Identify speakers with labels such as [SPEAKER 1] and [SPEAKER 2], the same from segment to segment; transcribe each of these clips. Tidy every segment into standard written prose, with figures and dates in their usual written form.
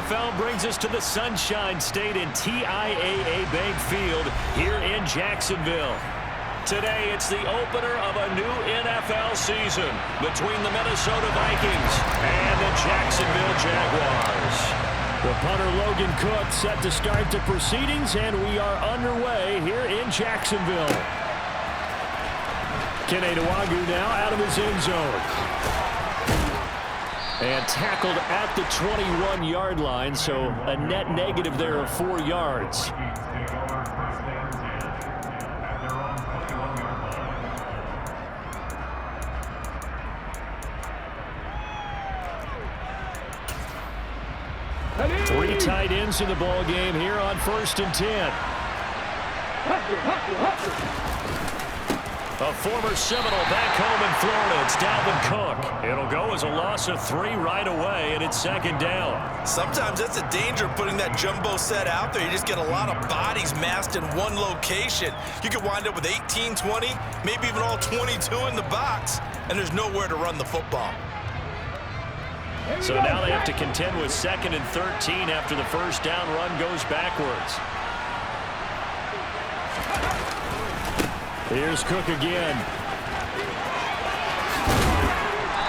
[SPEAKER 1] NFL brings us to the Sunshine State in TIAA Bank Field here in Jacksonville. Today, it's the opener of a new NFL season between the Minnesota Vikings and the Jacksonville Jaguars. The punter Logan Cook set to start the proceedings, and we are underway here in Jacksonville. Kene Nwangwu now out of his end zone. And tackled at the 21-yard line, so a net negative there of 4 yards. Three tight ends in the ball game here on 1st and 10. A former Seminole back home in Florida. It's Dalvin Cook. It'll go as a loss of 3 right away, and it's 2nd down.
[SPEAKER 2] Sometimes that's the danger of putting that jumbo set out there. You just get a lot of bodies massed in one location. You could wind up with 18, 20, maybe even all 22 in the box, and there's nowhere to run the football.
[SPEAKER 1] So now they have to contend with 2nd and 13 after the first down run goes backwards. Here's Cook again.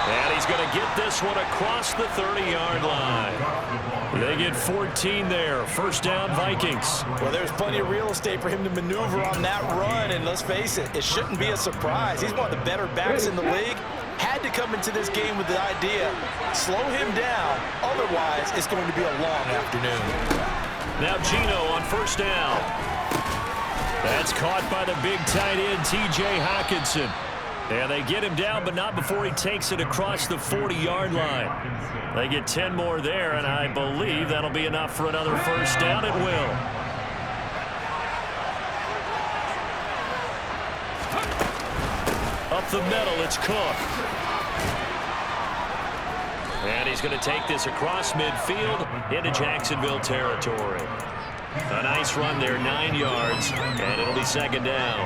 [SPEAKER 1] And he's going to get this one across the 30-yard line. They get 14 there. 1st down, Vikings.
[SPEAKER 2] Well, there's plenty of real estate for him to maneuver on that run, and let's face it, it shouldn't be a surprise. He's one of the better backs in the league. Had to come into this game with the idea, slow him down, otherwise it's going to be a long afternoon.
[SPEAKER 1] Now Geno on 1st down. That's caught by the big tight end, T.J. Hockenson. And they get him down, but not before he takes it across the 40-yard line. They get 10 more there, and I believe that'll be enough for another 1st down. It will. Up the middle, it's Cook. And he's going to take this across midfield into Jacksonville territory. A nice run there, 9 yards, and it'll be 2nd down.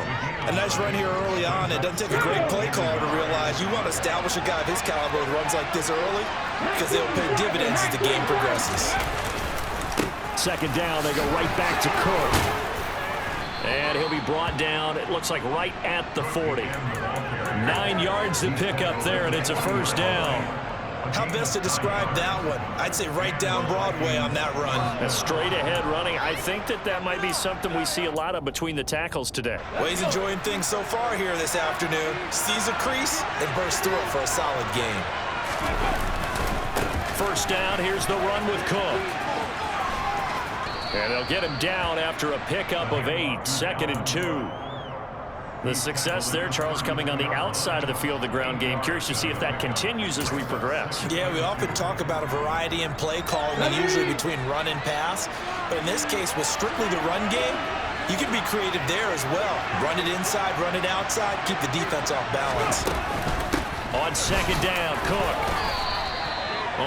[SPEAKER 2] A nice run here early on. It doesn't take a great play caller to realize you want to establish a guy of his caliber who runs like this early because they'll pay dividends as the game progresses.
[SPEAKER 1] 2nd down, they go right back to Cook. And he'll be brought down, it looks like right at the 40. 9 yards to pick up there, and it's a 1st down.
[SPEAKER 2] How best to describe that one? I'd say right down Broadway on that run.
[SPEAKER 1] A straight ahead running. I think that might be something we see a lot of between the tackles today.
[SPEAKER 2] Well, he's enjoying things so far here this afternoon. Sees a crease and bursts through it for a solid gain.
[SPEAKER 1] 1st down, here's the run with Cook. And they'll get him down after a pickup of 8, 2nd and 2. The success there, Charles, coming on the outside of the field, the ground game. Curious to see if that continues as we progress.
[SPEAKER 2] Yeah, we often talk about a variety in play calling, usually between run and pass. But in this case, with strictly the run game, you can be creative there as well. Run it inside, run it outside, keep the defense off balance.
[SPEAKER 1] On 2nd down, Cook.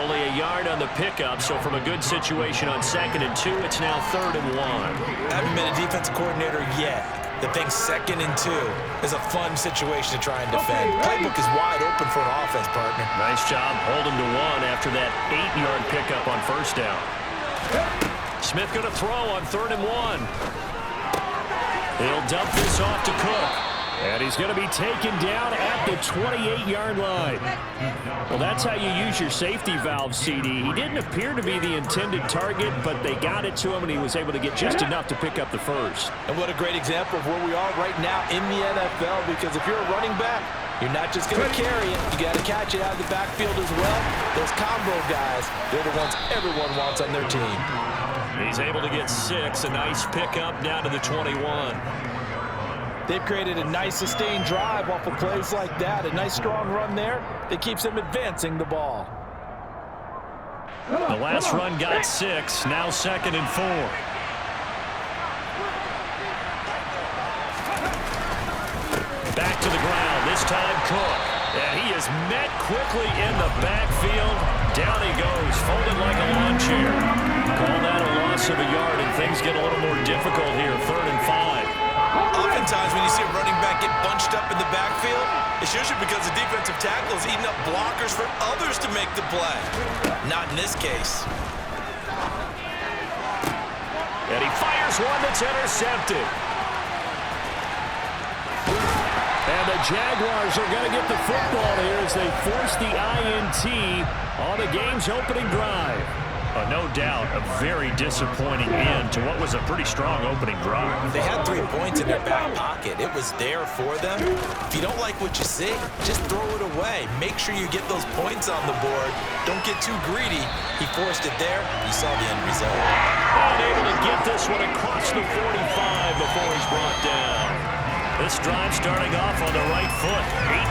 [SPEAKER 1] Only a yard on the pickup, so from a good situation on 2nd and 2, it's now 3rd and 1.
[SPEAKER 2] Haven't been a defensive coordinator yet. The thing 2nd and 2 is a fun situation to try and defend. Playbook is wide open for an offense, partner.
[SPEAKER 1] Nice job holding to 1 after that 8-yard pickup on 1st down. Smith going to throw on 3rd and 1. He'll dump this off to Cook. And he's going to be taken down at the 28-yard line. Well, that's how you use your safety valve, CD. He didn't appear to be the intended target, but they got it to him, and he was able to get just enough to pick up the 1st.
[SPEAKER 2] And what a great example of where we are right now in the NFL, because if you're a running back, you're not just going to carry it. You got to catch it out of the backfield as well. Those combo guys, they're the ones everyone wants on their team.
[SPEAKER 1] He's able to get 6, a nice pickup down to the 21.
[SPEAKER 2] They've created a nice sustained drive off of plays like that. A nice strong run there that keeps them advancing the ball.
[SPEAKER 1] The last run got 6, now 2nd and 4. Back to the ground, this time Cook. And he is met quickly in the backfield. Down he goes, folded like a lawn chair. Call that a loss of a yard, and things get a little more difficult here, 3rd and 5.
[SPEAKER 2] Oftentimes when you see a running back get bunched up in the backfield, it's usually because the defensive tackle is eating up blockers for others to make the play. Not in this case.
[SPEAKER 1] one that's intercepted. And the Jaguars are going to get the football here as they force the INT on the game's opening drive. No doubt a very disappointing end to what was a pretty strong opening drive.
[SPEAKER 2] They had 3 points in their back pocket. It was there for them. If you don't like what you see, just throw it away. Make sure you get those points on the board. Don't get too greedy. He forced it there. You saw the end result.
[SPEAKER 1] And able to get this one across the 45 before he's brought down. This drive starting off on the right foot,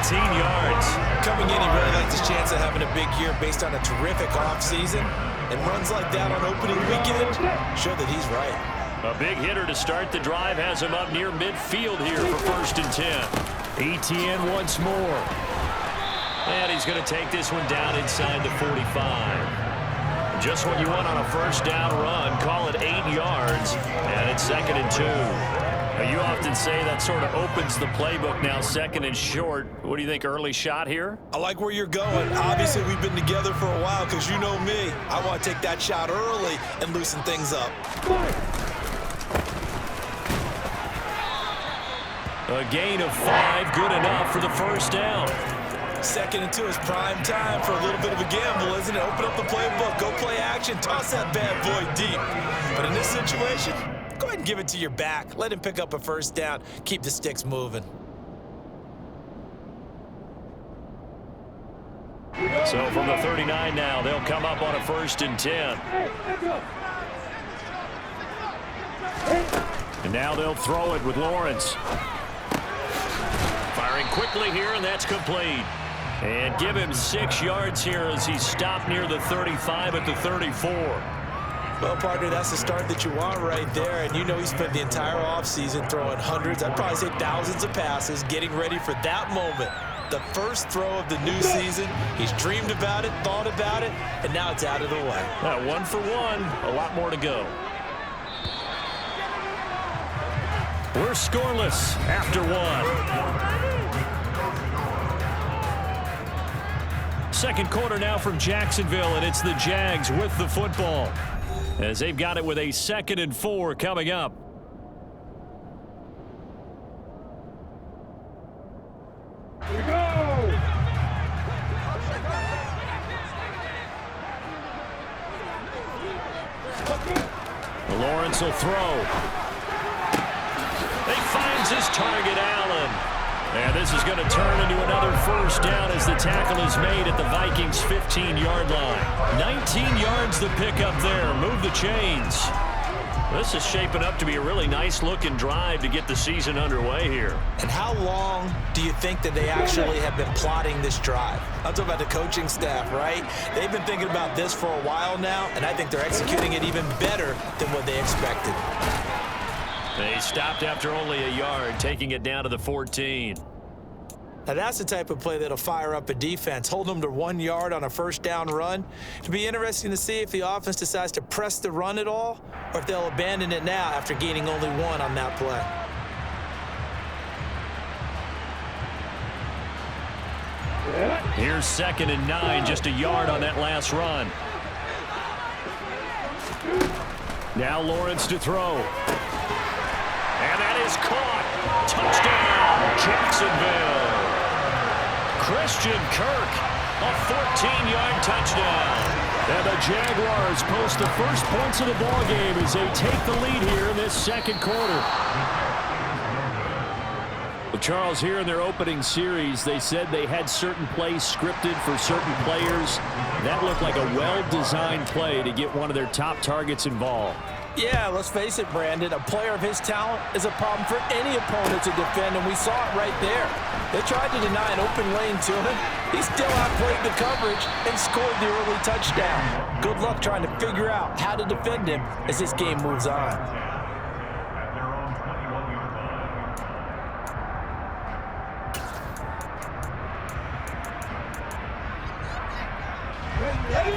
[SPEAKER 1] 18 yards.
[SPEAKER 2] Coming in, he really likes his chance of having a big year based on a terrific offseason. And runs like that on opening weekend show that he's right.
[SPEAKER 1] A big hitter to start the drive has him up near midfield here for 1st and 10. ETN once more. And he's going to take this one down inside the 45. Just what you want on a first down run. Call it 8 yards. And it's 2nd and 2. You often say that sort of opens the playbook now, 2nd and short. What do you think, early shot here?
[SPEAKER 2] I like where you're going. Obviously, we've been together for a while because you know me. I want to take that shot early and loosen things up.
[SPEAKER 1] A gain of 5, good enough for the first down.
[SPEAKER 2] 2nd and 2 is prime time for a little bit of a gamble, isn't it? Open up the playbook, go play action, toss that bad boy deep. But in this situation, go ahead and give it to your back. Let him pick up a first down. Keep the sticks moving.
[SPEAKER 1] So from the 39 now, they'll come up on a 1st and 10. And now they'll throw it with Lawrence. Firing quickly here, and that's complete. And give him 6 yards here as he's stopped near the 35 at the 34.
[SPEAKER 2] Well, partner, that's the start that you want right there. And you know he spent the entire offseason throwing hundreds, I'd probably say thousands of passes, getting ready for that moment. The first throw of the new season. He's dreamed about it, thought about it, and now it's out of the way.
[SPEAKER 1] 1 for 1, a lot more to go. We're scoreless after 1. Second quarter now from Jacksonville, and it's the Jags with the football, as they've got it with a 2nd and 4 coming up.
[SPEAKER 3] Here we go!
[SPEAKER 1] Lawrence will throw. He finds his target, Allen. And this is going to turn into another first down as the tackle is made at the Vikings' 15-yard line. 19 yards the pickup there. Move the chains. This is shaping up to be a really nice-looking drive to get the season underway here.
[SPEAKER 2] And how long do you think that they actually have been plotting this drive? I'm talking about the coaching staff, right? They've been thinking about this for a while now, and I think they're executing it even better than what they expected.
[SPEAKER 1] They stopped after only a yard, taking it down to the 14.
[SPEAKER 2] Now that's the type of play that'll fire up a defense. Hold them to 1 yard on a first down run. It'll be interesting to see if the offense decides to press the run at all, or if they'll abandon it now after gaining only 1 on that play.
[SPEAKER 1] Here's 2nd and 9, just a yard on that last run. Now Lawrence to throw. And that is caught. Touchdown, Jacksonville. Christian Kirk, a 14-yard touchdown. And the Jaguars post the first points of the ballgame as they take the lead here in this second quarter. Well, Charles, here in their opening series, they said they had certain plays scripted for certain players. That looked like a well-designed play to get one of their top targets involved.
[SPEAKER 2] Yeah, let's face it, Brandon. A player of his talent is a problem for any opponent to defend, and we saw it right there. They tried to deny an open lane to him. He still outplayed the coverage and scored the early touchdown. Good luck trying to figure out how to defend him as this game moves on.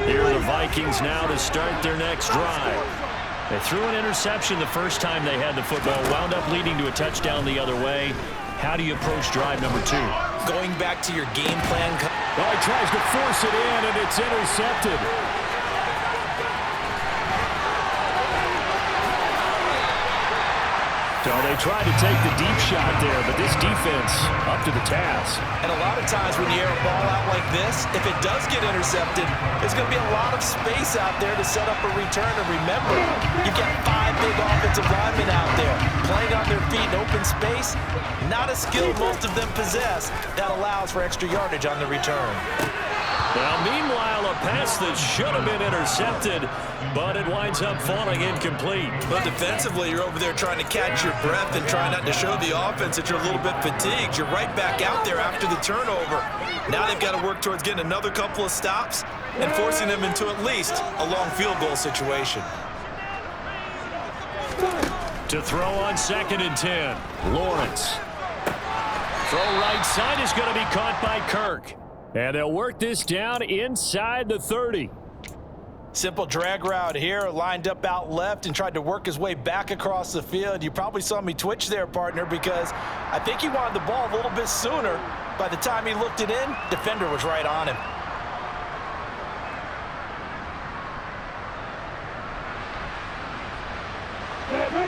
[SPEAKER 1] Here are the Vikings now to start their next drive. They threw an interception the first time they had the football, wound up leading to a touchdown the other way. How do you approach drive number 2?
[SPEAKER 2] Going back to your game plan.
[SPEAKER 1] Well, he tries to force it in, and it's intercepted. Well, they tried to take the deep shot there, but this defense up to the task.
[SPEAKER 2] And a lot of times when you air a ball out like this, if it does get intercepted, there's going to be a lot of space out there to set up a return. And remember, you've got 5 big offensive linemen out there playing on their feet in open space. Not a skill most of them possess that allows for extra yardage on the return.
[SPEAKER 1] Now, meanwhile, a pass that should have been intercepted, but it winds up falling incomplete.
[SPEAKER 2] But defensively, you're over there trying to catch your breath and try not to show the offense that you're a little bit fatigued. You're right back out there after the turnover. Now they've got to work towards getting another couple of stops and forcing them into at least a long field goal situation.
[SPEAKER 1] To throw on 2nd and 10, Lawrence. Throw right side is going to be caught by Kirk. And they'll work this down inside the 30.
[SPEAKER 2] Simple drag route here, lined up out left and tried to work his way back across the field. You probably saw me twitch there, partner, because I think he wanted the ball a little bit sooner. By the time he looked it in, defender was right on him.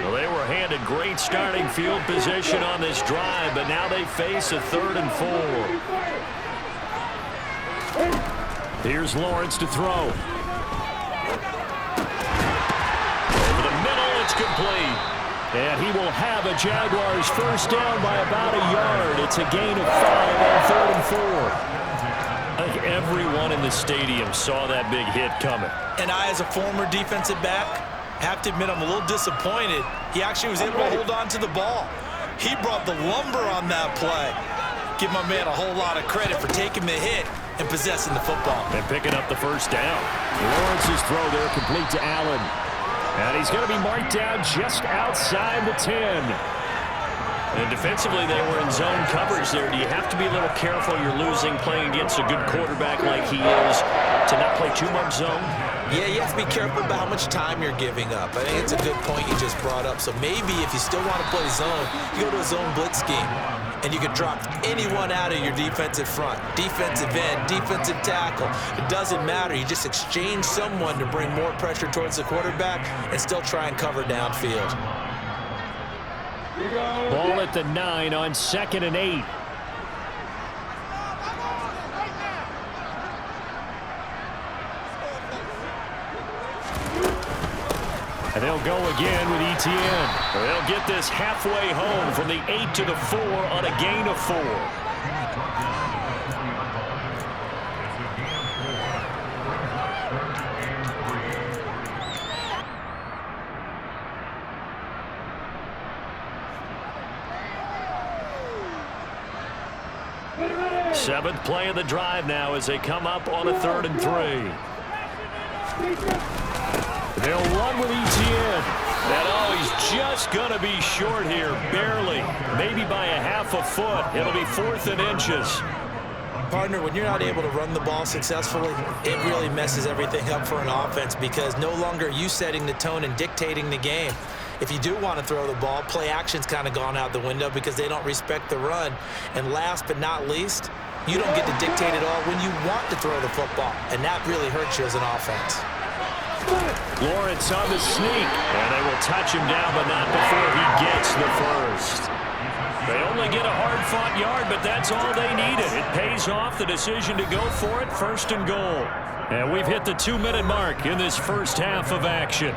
[SPEAKER 1] Well, they were handed great starting field position on this drive, but now they face a 3rd and 4. Here's Lawrence to throw. Over the middle, it's complete. And he will have a Jaguars first down by about a yard. It's a gain of 5 on 3rd and 4. I think everyone in the stadium saw that big hit coming.
[SPEAKER 2] And I, as a former defensive back, have to admit I'm a little disappointed. He actually was able to hold on to the ball. He brought the lumber on that play. Give my man a whole lot of credit for taking the hit and possessing the football.
[SPEAKER 1] And picking up the first down. Lawrence's throw there complete to Allen. And he's going to be marked down just outside the 10. And defensively, they were in zone coverage there. Do you have to be a little careful? You're losing playing against a good quarterback like he is to not play too much zone?
[SPEAKER 2] Yeah, you have to be careful about how much time you're giving up. I think it's a good point you just brought up. So maybe if you still want to play zone, you go to a zone blitz scheme. And you can drop anyone out of your defensive front. Defensive end, defensive tackle. It doesn't matter. You just exchange someone to bring more pressure towards the quarterback and still try and cover downfield.
[SPEAKER 1] Ball at the 9 on 2nd and 8. And they'll go again with Etienne. They'll get this halfway home from the 8 to the 4 on a gain of 4. Seventh play of the drive now as they come up on a 3rd and 3. They'll run with Etienne. And he's just going to be short here, barely, maybe by a half a foot. It'll be 4th and inches.
[SPEAKER 2] Partner, when you're not able to run the ball successfully, it really messes everything up for an offense because no longer are you setting the tone and dictating the game. If you do want to throw the ball, play action's kind of gone out the window because they don't respect the run. And last but not least, you don't get to dictate it all when you want to throw the football, and that really hurts you as an offense.
[SPEAKER 1] Lawrence on the sneak, and they will touch him down, but not before he gets the first. They only get a hard-fought yard, but that's all they needed. It pays off, the decision to go for it, 1st and goal. And we've hit the 2-minute mark in this first half of action.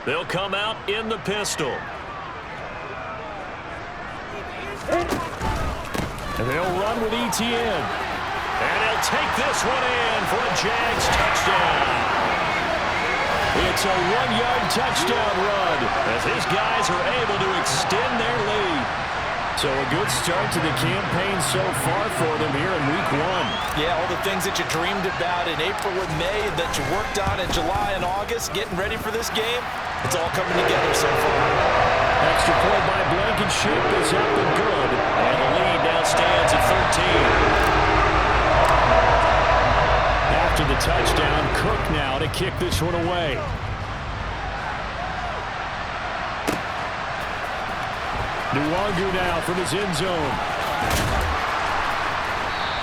[SPEAKER 1] They'll come out in the pistol. And they'll run with Etienne. And he'll take this one in for a Jags touchdown. It's a 1-yard touchdown run as his guys are able to extend their lead. So a good start to the campaign so far for them here in week 1.
[SPEAKER 2] Yeah, all the things that you dreamed about in April and May that you worked on in July and August, getting ready for this game, it's all coming together so far.
[SPEAKER 1] Extra point by Blankenship is up and good. And the lead now stands at 13. After the touchdown. Cook now to kick this one away. Nwangu now from his end zone.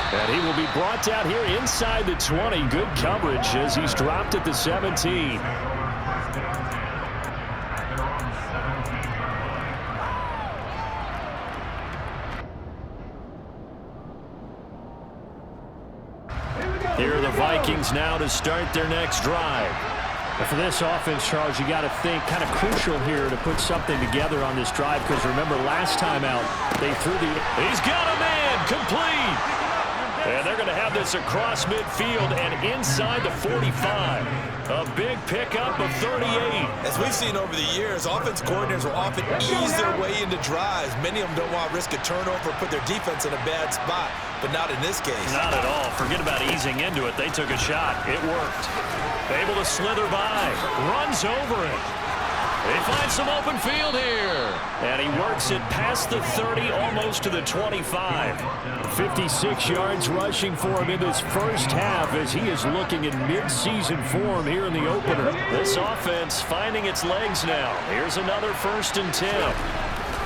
[SPEAKER 1] And he will be brought down here inside the 20. Good coverage as he's dropped at the 17. Here are the Vikings now to start their next drive.
[SPEAKER 4] For this offense, Charles, you got to think kind of crucial here to put something together on this drive, because remember last time out they threw the...
[SPEAKER 1] He's got a man complete. And they're going to have this across midfield and inside the 45. A big pickup of 38.
[SPEAKER 2] As we've seen over the years, offense coordinators will often ease their way into drives. Many of them don't want to risk a turnover or put their defense in a bad spot, but not in this case.
[SPEAKER 1] Not at all. Forget about easing into it. They took a shot. It worked. Able to slither by. Runs over it. They find some open field here. And he works it past the 30, almost to the 25.
[SPEAKER 4] 56 yards rushing for him in this first half as he is looking in mid-season form here in the opener.
[SPEAKER 1] This offense finding its legs now. Here's another 1st and 10.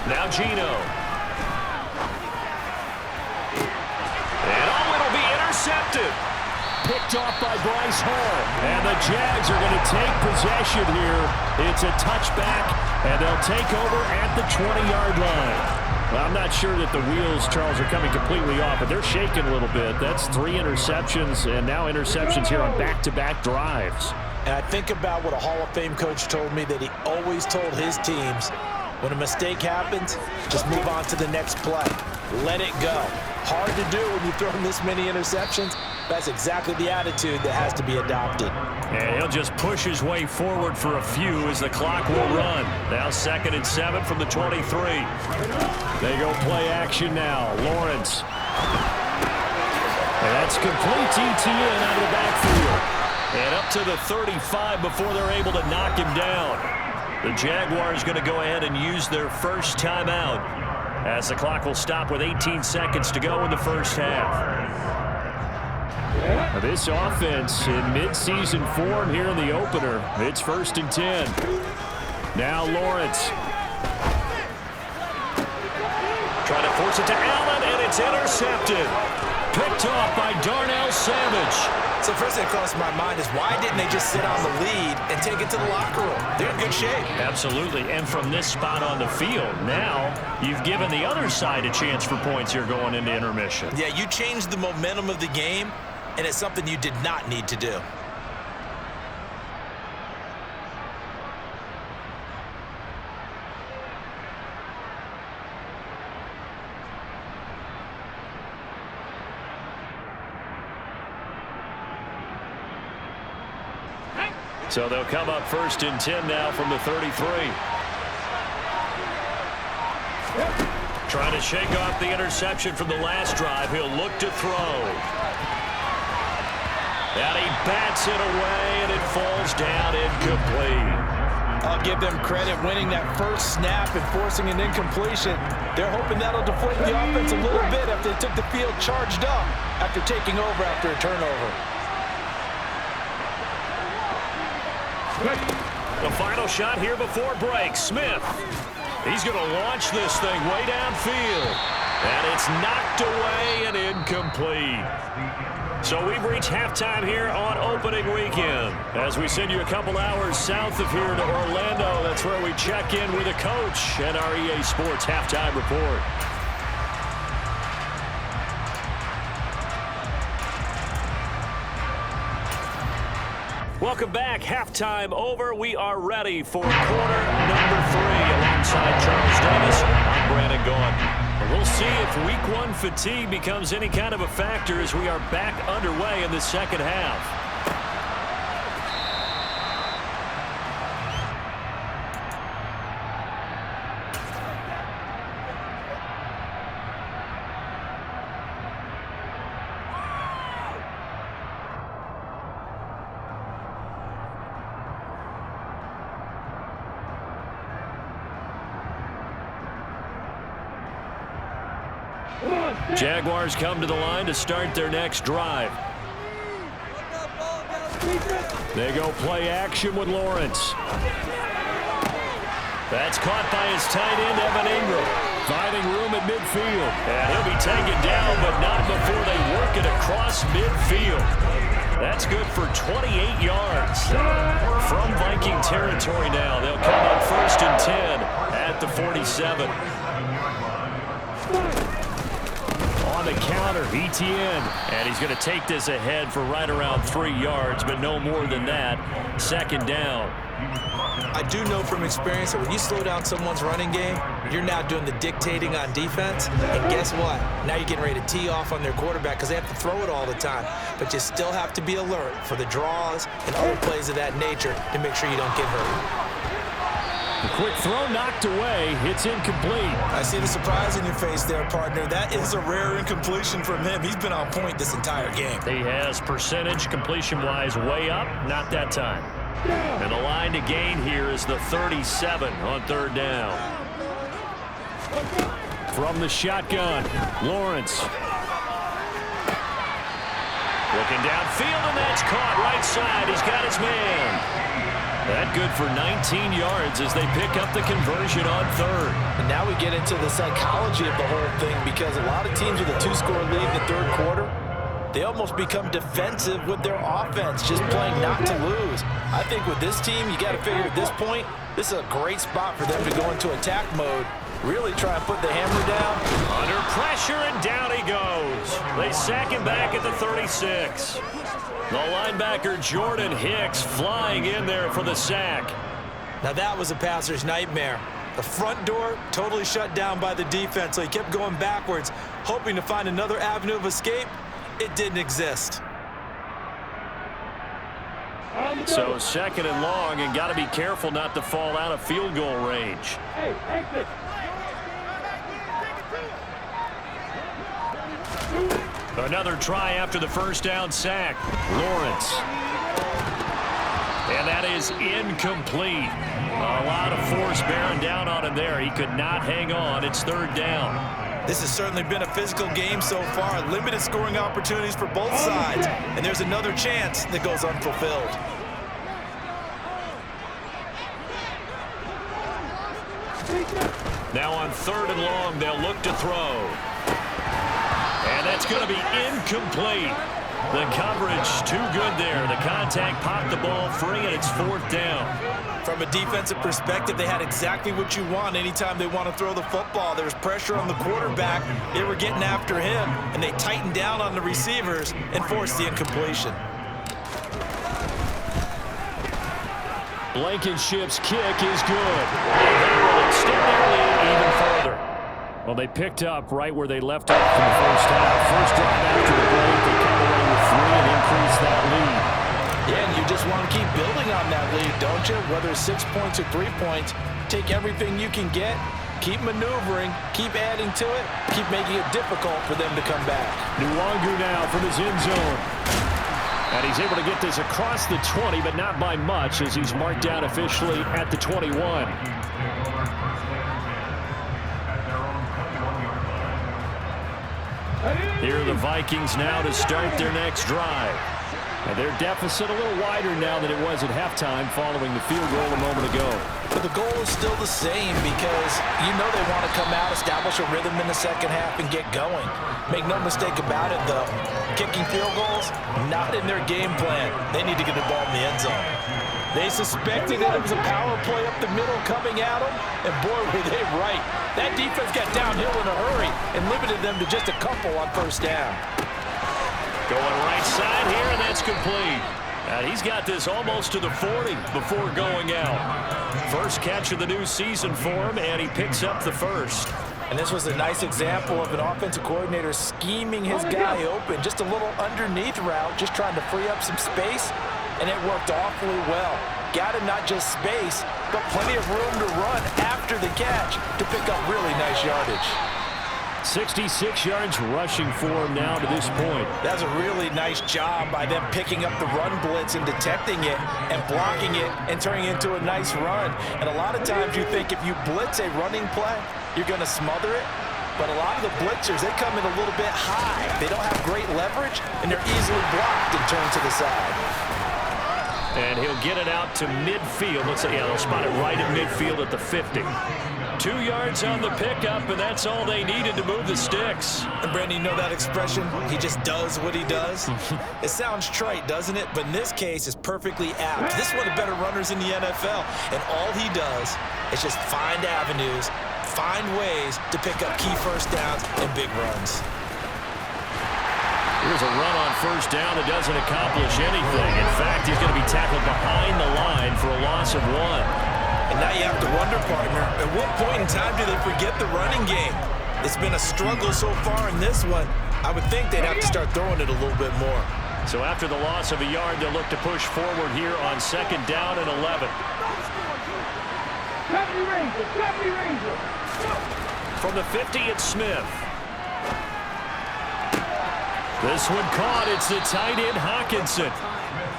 [SPEAKER 1] Now Geno. And it'll be intercepted.
[SPEAKER 4] Picked off by Bryce Hall. And the Jags are going to take possession here. It's a touchback, and they'll take over at the 20-yard line. Well, I'm not sure that the wheels, Charles, are coming completely off, but they're shaking a little bit. That's 3 interceptions, and now interceptions here on back-to-back drives.
[SPEAKER 2] And I think about what a Hall of Fame coach told me, that he always told his teams, when a mistake happens, just move on to the next play. Let it go. Hard to do when you throw this many interceptions. That's exactly the attitude that has to be adopted.
[SPEAKER 1] And he'll just push his way forward for a few as the clock will run. Now 2nd and 7 from the 23.
[SPEAKER 4] They go play action now. Lawrence. And that's complete ETN out of the backfield.
[SPEAKER 1] And up to the 35 before they're able to knock him down. The Jaguars going to go ahead and use their first timeout as the clock will stop with 18 seconds to go in the first half.
[SPEAKER 4] This offense in mid-season form here in the opener. It's 1st and 10. Now Lawrence.
[SPEAKER 1] Trying to force it to Allen, and it's intercepted. Picked off by Darnell Savage.
[SPEAKER 2] So first thing that crossed my mind is, why didn't they just sit on the lead and take it to the locker room? They're in good shape.
[SPEAKER 1] Absolutely, and from this spot on the field, now you've given the other side a chance for points here going into intermission.
[SPEAKER 2] Yeah, you changed the momentum of the game, and it's something you did not need to do.
[SPEAKER 1] So they'll come up 1st and 10 now from the 33. Trying to shake off the interception from the last drive. He'll look to throw. And he bats it away, and it falls down incomplete.
[SPEAKER 2] I'll give them credit winning that first snap and forcing an incompletion. They're hoping that'll deflate the offense a little bit after they took the field charged up after taking over after a turnover.
[SPEAKER 1] The final shot here before break. Smith. He's going to launch this thing way downfield. And it's knocked away and incomplete. So we've reached halftime here on opening weekend. As we send you a couple hours south of here to Orlando, that's where we check in with a coach and our EA Sports halftime report. Welcome back. Halftime over. We are ready for quarter number 3. Alongside Charles Davis, I'm Brandon Gaughan. And we'll see if week 1 fatigue becomes any kind of a factor as we are back underway in the second half. Jaguars come to the line to start their next drive.
[SPEAKER 4] They go play action with Lawrence.
[SPEAKER 1] That's caught by his tight end, Evan Ingram.
[SPEAKER 4] Finding room at midfield.
[SPEAKER 1] And he'll be taken down, but not before they work it across midfield. That's good for 28 yards. From Viking territory now, they'll come up 1st and 10 at the 47.
[SPEAKER 4] On the counter, ETN.
[SPEAKER 1] And he's going to take this ahead for right around 3 yards, but no more than that. 2nd down.
[SPEAKER 2] I do know from experience that when you slow down someone's running game, you're now doing the dictating on defense. And guess what? Now you're getting ready to tee off on their quarterback because they have to throw it all the time. But you still have to be alert for the draws and other plays of that nature to make sure you don't get hurt.
[SPEAKER 4] The quick throw knocked away. It's incomplete.
[SPEAKER 2] I see the surprise in your face there, partner. That is a rare incompletion from him. He's been on point this entire game.
[SPEAKER 1] He has percentage completion-wise way up. Not that time. And the line to gain here is the 37 on 3rd down.
[SPEAKER 4] From the shotgun, Lawrence.
[SPEAKER 1] Looking downfield, and that's caught right side. He's got his man. That good for 19 yards as they pick up the conversion on 3rd.
[SPEAKER 2] And now we get into the psychology of the whole thing because a lot of teams with a 2-score lead in the 3rd quarter, they almost become defensive with their offense, just playing not to lose. I think with this team, you got to figure at this point, this is a great spot for them to go into attack mode, really try and put the hammer down.
[SPEAKER 1] Under pressure, and down he goes. They sack him back at the 36. The linebacker, Jordan Hicks, flying in there for the sack.
[SPEAKER 2] Now that was a passer's nightmare. The front door totally shut down by the defense, so he kept going backwards, hoping to find another avenue of escape. It didn't exist.
[SPEAKER 1] So 2nd and long, and got to be careful not to fall out of field goal range.
[SPEAKER 3] Hey, exit.
[SPEAKER 1] Another try after the 1st down sack. Lawrence. And that is incomplete. A lot of force bearing down on him there. He could not hang on. It's 3rd down.
[SPEAKER 2] This has certainly been a physical game so far. Limited scoring opportunities for both sides. And there's another chance that goes unfulfilled.
[SPEAKER 1] Now on 3rd and long, they'll look to throw. And that's going to be incomplete. The coverage too good there. The contact popped the ball free, and it's 4th down.
[SPEAKER 2] From a defensive perspective, they had exactly what you want anytime they want to throw the football. There was pressure on the quarterback. They were getting after him, and they tightened down on the receivers and forced the incompletion.
[SPEAKER 4] Blankenship's kick is good. They will extend their lead even further. Well, they picked up right where they left off in the 1st half. First drive after the break, they come away with 3 and increase that lead.
[SPEAKER 2] Yeah, and you just want to keep building on that lead, don't you? Whether it's 6 points or 3 points, take everything you can get, keep maneuvering, keep adding to it, keep making it difficult for them to come back.
[SPEAKER 4] Nwangu now from his end zone. And he's able to get this across the 20, but not by much as he's marked down officially at the 21.
[SPEAKER 1] Here are the Vikings now to start their next drive.
[SPEAKER 4] And their deficit a little wider now than it was at halftime following the field goal a moment ago.
[SPEAKER 2] But the goal is still the same because you know they want to come out, establish a rhythm in the 2nd half, and get going. Make no mistake about it, though. Kicking field goals, not in their game plan. They need to get the ball in the end zone. They suspected that it was a power play up the middle coming at them, and boy, were they right. That defense got downhill in a hurry and limited them to just a couple on 1st down.
[SPEAKER 1] Going right side here, and that's complete. And he's got this almost to the 40 before going out. First catch of the new season for him, and he picks up the 1st.
[SPEAKER 2] And this was a nice example of an offensive coordinator scheming his guy open. Just a little underneath route, just trying to free up some space, and it worked awfully well. Got him not just space, but plenty of room to run after the catch to pick up really nice yardage.
[SPEAKER 4] 66 yards rushing for him now to this point.
[SPEAKER 2] That's a really nice job by them picking up the run blitz and detecting it and blocking it and turning it into a nice run. And a lot of times you think if you blitz a running play, you're going to smother it. But a lot of the blitzers, they come in a little bit high. They don't have great leverage, and they're easily blocked and turned to the side.
[SPEAKER 1] And he'll get it out to midfield. Looks like, yeah, they'll spot it right at midfield at the 50. 2 yards on the pickup, and that's all they needed to move the sticks.
[SPEAKER 2] And Brandon, you know that expression? He just does what he does. It sounds trite, doesn't it? But in this case, it's perfectly apt. This is one of the better runners in the NFL, and all he does is just find avenues, find ways to pick up key first downs and big runs.
[SPEAKER 1] Here's a run on first down that doesn't accomplish anything. In fact, he's going to be tackled behind the line for a loss of 1.
[SPEAKER 2] And now you have to wonder, partner, at what point in time do they forget the running game? It's been a struggle so far in this one. I would think they'd have to start throwing it a little bit more.
[SPEAKER 1] So after the loss of a yard, they'll look to push forward here on 2nd down and 11. From the 50, it's Smith. This one caught. It's the tight end, Hockenson.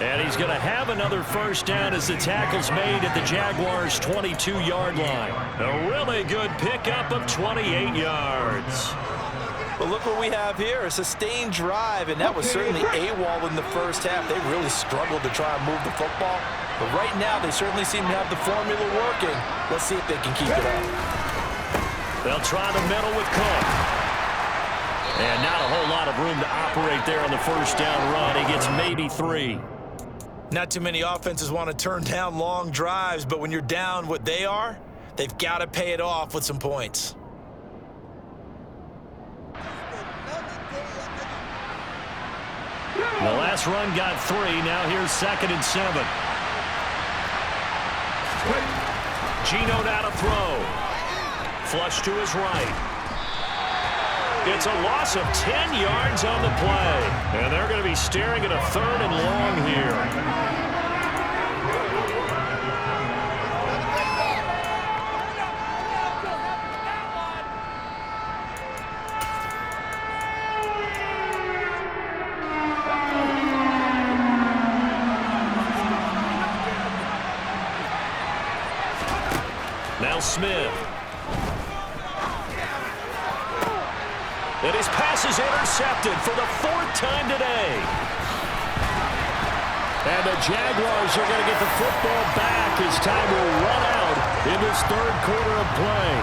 [SPEAKER 1] And he's going to have another first down as the tackle's made at the Jaguars' 22-yard line. A really good pickup of 28 yards.
[SPEAKER 2] But look what we have here, a sustained drive, and that was certainly AWOL in the first half. They really struggled to try and move the football. But right now, they certainly seem to have the formula working. Let's see if they can keep it up.
[SPEAKER 1] They'll try the middle with Cook. And not a whole lot of room to operate there on the first down run. He gets maybe 3.
[SPEAKER 2] Not too many offenses want to turn down long drives, but when you're down what they are, they've got to pay it off with some points.
[SPEAKER 1] The last run got 3. Now here's 2nd and 7. Geno now to throw. Flush to his right. It's a loss of 10 yards on the play. And they're going to be staring at a 3rd and long here. Now Smith. And his pass is intercepted for the 4th time today. And the Jaguars are going to get the football back as time will run out in this 3rd quarter of play.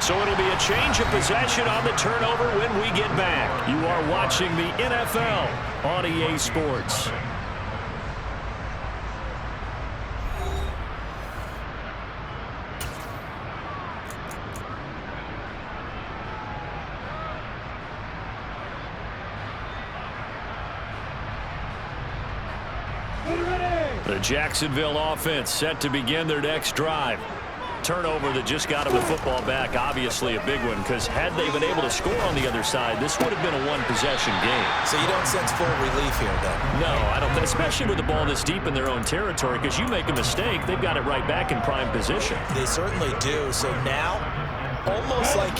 [SPEAKER 1] So it'll be a change of possession on the turnover when we get back. You are watching the NFL on EA Sports. The Jacksonville offense set to begin their next drive. Turnover that just got them the football back, obviously a big one, because had they been able to score on the other side, this would have been a one-possession game.
[SPEAKER 2] So you don't sense full relief here, then?
[SPEAKER 1] No, I don't, especially with the ball this deep in their own territory, because you make a mistake, they've got it right back in prime position.
[SPEAKER 2] They certainly do. So now, almost like,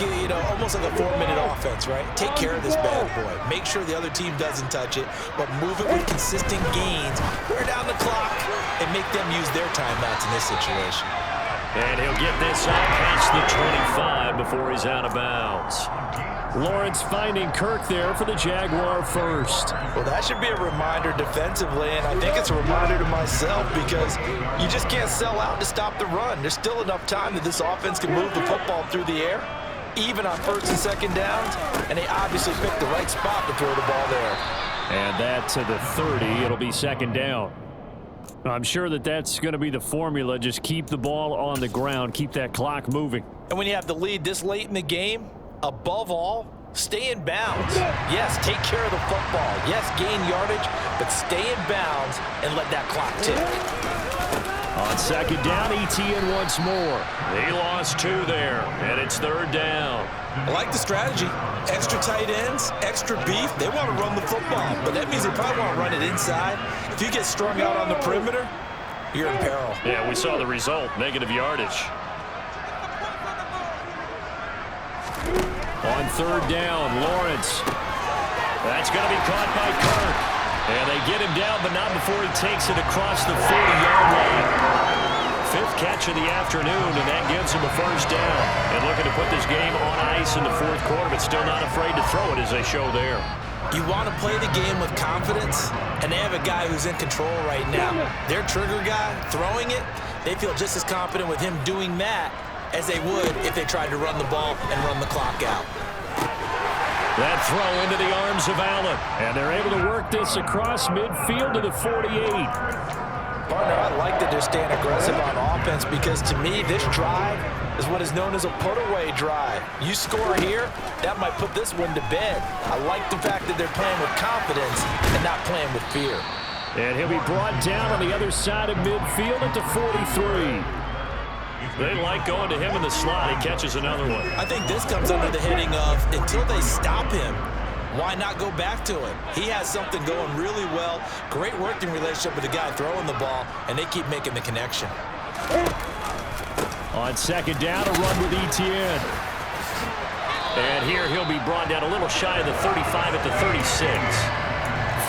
[SPEAKER 2] almost like a 4-minute offense, right? Take care of this bad boy. Make sure the other team doesn't touch it, but move it with consistent gains. Wear down the clock and make them use their timeouts in this situation.
[SPEAKER 1] And he'll get this out past the 25 before he's out of bounds.
[SPEAKER 4] Lawrence finding Kirk there for the Jaguar first.
[SPEAKER 2] Well, that should be a reminder defensively, and I think it's a reminder to myself because you just can't sell out to stop the run. There's still enough time that this offense can move the football through the air, even on 1st and 2nd downs, and they obviously picked the right spot to throw the ball there.
[SPEAKER 4] And that to the 30. It'll be 2nd down. I'm sure that's going to be the formula. Just keep the ball on the ground. Keep that clock moving.
[SPEAKER 2] And when you have the lead this late in the game, above all, stay in bounds. Yes, take care of the football. Yes, gain yardage, but stay in bounds and let that clock tick.
[SPEAKER 1] On 2nd down, Etienne once more. He lost 2 there, and it's 3rd down.
[SPEAKER 2] I like the strategy. Extra tight ends, extra beef. They want to run the football, but that means they probably want to run it inside. If you get strung out on the perimeter, you're in peril.
[SPEAKER 1] Yeah, we saw the result, negative yardage.
[SPEAKER 4] On 3rd down, Lawrence.
[SPEAKER 1] That's going to be caught by Kirk. And they get him down, but not before he takes it across the 40-yard line. 5th catch of the afternoon, and that gives him a first down. And looking to put this game on ice in the 4th quarter, but still not afraid to throw it as they show there.
[SPEAKER 2] You want to play the game with confidence, and they have a guy who's in control right now. Their trigger guy, throwing it, they feel just as confident with him doing that as they would if they tried to run the ball and run the clock out.
[SPEAKER 4] That throw into the arms of Allen, and they're able to work this across midfield to the 48.
[SPEAKER 2] Partner, I like that they're staying aggressive on offense because, to me, this drive is what is known as a put-away drive. You score here, that might put this one to bed. I like the fact that they're playing with confidence and not playing with fear.
[SPEAKER 4] And he'll be brought down on the other side of midfield at the 43.
[SPEAKER 1] They like going to him in the slot. He catches another one.
[SPEAKER 2] I think this comes under the heading of, until they stop him, why not go back to him? He has something going really well. Great working relationship with the guy throwing the ball, and they keep making the connection.
[SPEAKER 4] On second down, a run with Etienne.
[SPEAKER 1] And here he'll be brought down a little shy of the 35 at the 36.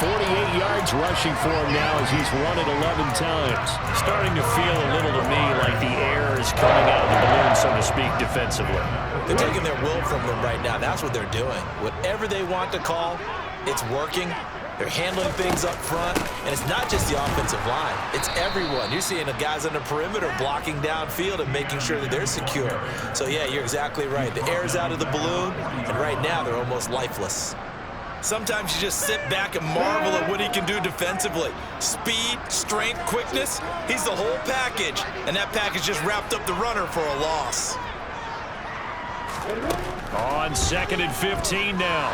[SPEAKER 4] 48 yards rushing for him now as he's run it 11 times.
[SPEAKER 1] Starting to feel a little to me like the air is coming out of the balloon, so to speak, defensively.
[SPEAKER 2] They're taking their will from them right now. That's what they're doing. Whatever they want to call, it's working. They're handling things up front, and it's not just the offensive line. It's everyone. You're seeing the guys on the perimeter blocking downfield and making sure that they're secure. So, yeah, you're exactly right. The air's out of the balloon, and right now they're almost lifeless. Sometimes you just sit back and marvel at what he can do defensively. Speed, strength, quickness, he's the whole package, and that package just wrapped up the runner for a loss.
[SPEAKER 4] On second and 15 now,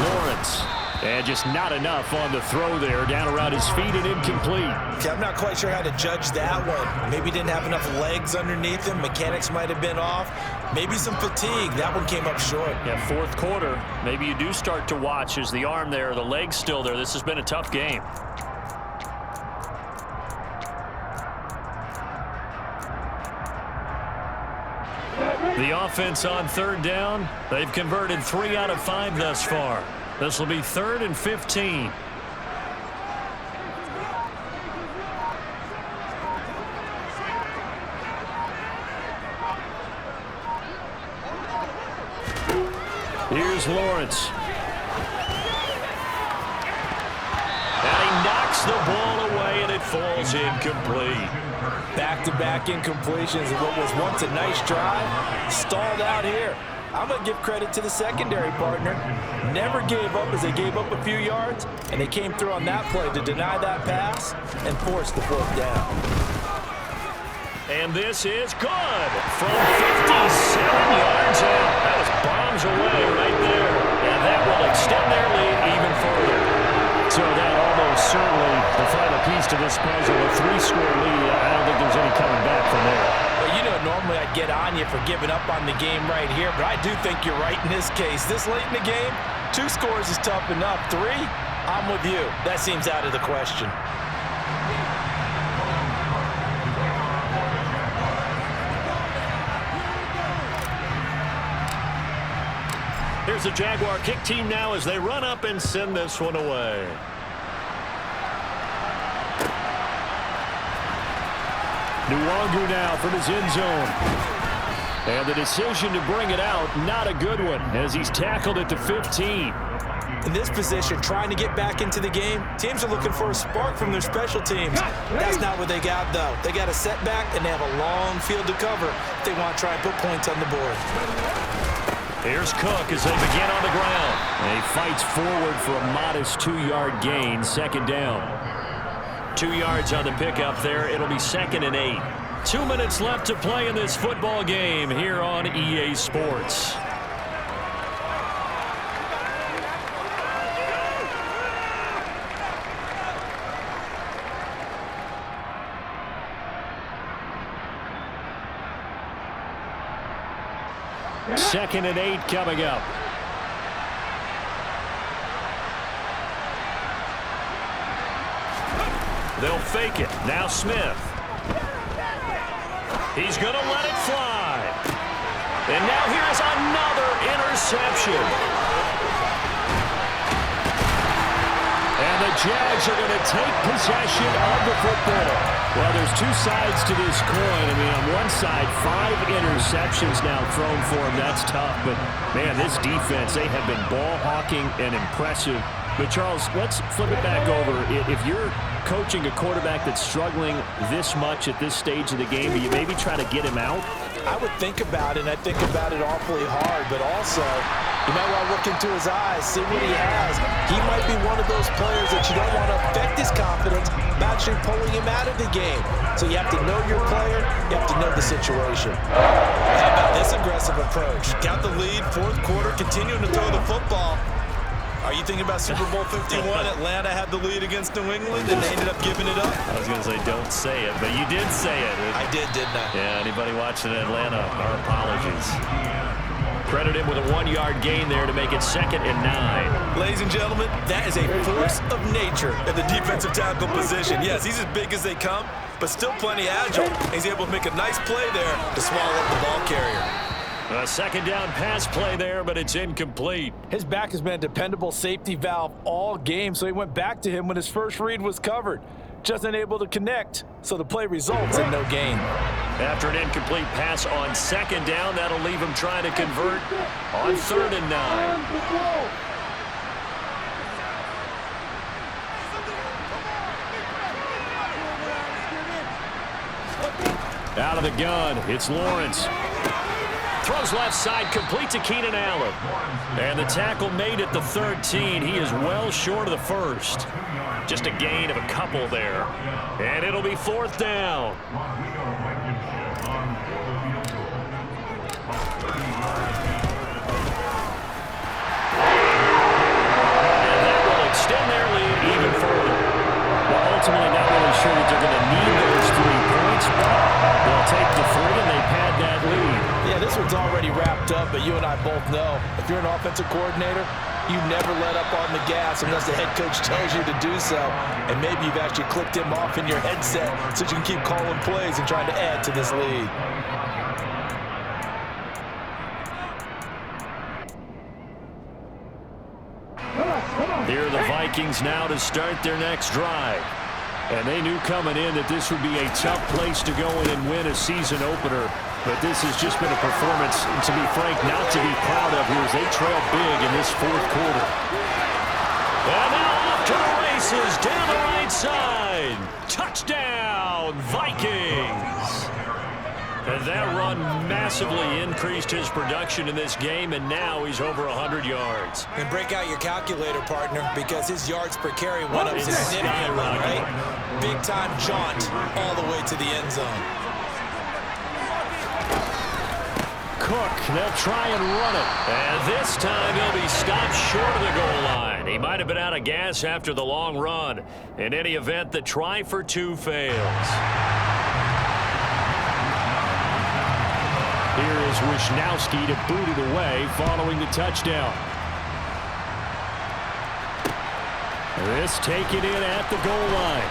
[SPEAKER 4] Lawrence. And just not enough on the throw there, down around his feet and incomplete.
[SPEAKER 2] Okay, I'm not quite sure how to judge that one. Maybe didn't have enough legs underneath him. Mechanics might have been off. Maybe some fatigue. That one came up short.
[SPEAKER 1] Yeah, fourth quarter, maybe you do start to watch. Is the arm there, the leg's still there? This has been a tough game. The offense on third down, they've converted 3 out of 5 thus far. This will be 3rd and 15.
[SPEAKER 4] Here's Lawrence.
[SPEAKER 1] And he knocks the ball away, and it falls incomplete.
[SPEAKER 2] Back-to-back incompletions of what was once a nice drive. Stalled out here. I'm going to give credit to the secondary partner. Never gave up as they gave up a few yards, and they came through on that play to deny that pass and force the 4th down.
[SPEAKER 1] And this is good from 57 yards out. That was bombs away right there. And that will extend their lead even further.
[SPEAKER 4] So that almost certainly the final piece to this puzzle, a 3-score lead. I don't think there's any coming back from there.
[SPEAKER 2] Well, you know, normally I'd get on you for giving up on the game right here, but I do think you're right in this case. This late in the game, 2 scores is tough enough. 3, I'm with you. That seems out of the question.
[SPEAKER 1] Here's the Jaguar kick team now as they run up and send this one away.
[SPEAKER 4] Nwangwu now from his end zone. And the decision to bring it out, not a good one, as he's tackled at the 15.
[SPEAKER 2] In this position, trying to get back into the game, teams are looking for a spark from their special teams. That's not what they got, though. They got a setback, and they have a long field to cover if they want to try and put points on the board.
[SPEAKER 1] Here's Cook as they begin on the ground.
[SPEAKER 4] And he fights forward for a modest 2-yard gain, 2nd down.
[SPEAKER 1] 2 yards on the pickup there. It'll be 2nd and 8. 2 minutes left to play in this football game here on EA Sports.
[SPEAKER 4] Second and 8 coming up.
[SPEAKER 1] They'll fake it. Now Smith. He's going to let it fly. And now here's another interception.
[SPEAKER 4] And the Jags are going to take possession of the football. Well, there's 2 sides to this coin. I mean, on one side, 5 interceptions now thrown for him. That's tough. But, man, this defense, they have been ball hawking and impressive But, Charles, let's flip it back over. If you're coaching a quarterback that's struggling this much at this stage of the game, do you maybe try to get him out?
[SPEAKER 2] I would think about it, and I think about it awfully hard, but also you might want to look into his eyes, see what he has. He might be one of those players that you don't want to affect his confidence by actually pulling him out of the game. So you have to know your player, you have to know the situation. How about this aggressive approach? Got the lead, fourth quarter, continuing to throw the football. Are you thinking about Super Bowl 51? Atlanta had the lead against New England, and they ended up giving it up.
[SPEAKER 1] I was going to say, don't say it, but you did say it.
[SPEAKER 2] I did, didn't I?
[SPEAKER 1] Yeah, anybody watching Atlanta, our apologies. Credit him with a 1-yard gain there to make it 2nd and 9.
[SPEAKER 2] Ladies and gentlemen, that is a force of nature at the defensive tackle position. Yes, he's as big as they come, but still plenty agile. He's able to make a nice play there to swallow up the ball carrier.
[SPEAKER 1] A 2nd down pass play there, but it's incomplete.
[SPEAKER 2] His back has been a dependable safety valve all game, so he went back to him when his first read was covered. Just unable to connect, so the play results in no gain.
[SPEAKER 1] After an incomplete pass on 2nd down, that'll leave him trying to convert on 3rd and 9.
[SPEAKER 4] Out of the gun, it's Lawrence.
[SPEAKER 1] Throws left side, complete to Keenan Allen. And the tackle made at the 13. He is well short of the first. Just a gain of a couple there. And it'll be 4th down. And that will extend their lead even further.
[SPEAKER 4] Well, ultimately, not really sure that they're going to need those 3 points, but they'll take the 3 and they pad that lead.
[SPEAKER 2] Yeah, this one's already wrapped up, but you and I both know if you're an offensive coordinator, you never let up on the gas unless the head coach tells you to do so. And maybe you've actually clicked him off in your headset so you can keep calling plays and trying to add to this lead.
[SPEAKER 1] Here are the Vikings now to start their next drive.
[SPEAKER 4] And they knew coming in that this would be a tough place to go in and win a season opener. But this has just been a performance, to be frank, not to be proud of here as they trail big in this 4th quarter.
[SPEAKER 1] And now off to the races down the right side. Touchdown, Vikings. And that run massively increased his production in this game, and now he's over 100 yards.
[SPEAKER 2] And break out your calculator, partner, because his yards per carry went up significantly, right? Big-time jaunt all the way to the end zone.
[SPEAKER 4] Cook, they'll try and run it.
[SPEAKER 1] And this time he'll be stopped short of the goal line. He might have been out of gas after the long run. In any event, the try for 2 fails.
[SPEAKER 4] Here is Wisnowski to boot it away following the touchdown. This taken in at the goal line.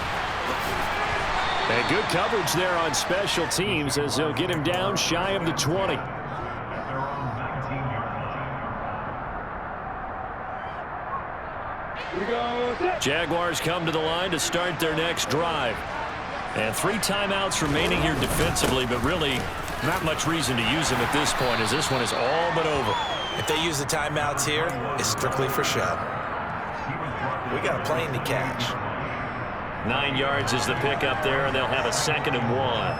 [SPEAKER 4] And good coverage there on special teams as they'll get him down shy of the 20.
[SPEAKER 1] Jaguars come to the line to start their next drive. And 3 timeouts remaining here defensively, but really not much reason to use them at this point as this one is all but over.
[SPEAKER 2] If they use the timeouts here, it's strictly for show. We got a plane to catch.
[SPEAKER 1] 9 yards is the pickup there, and they'll have a 2nd and 1.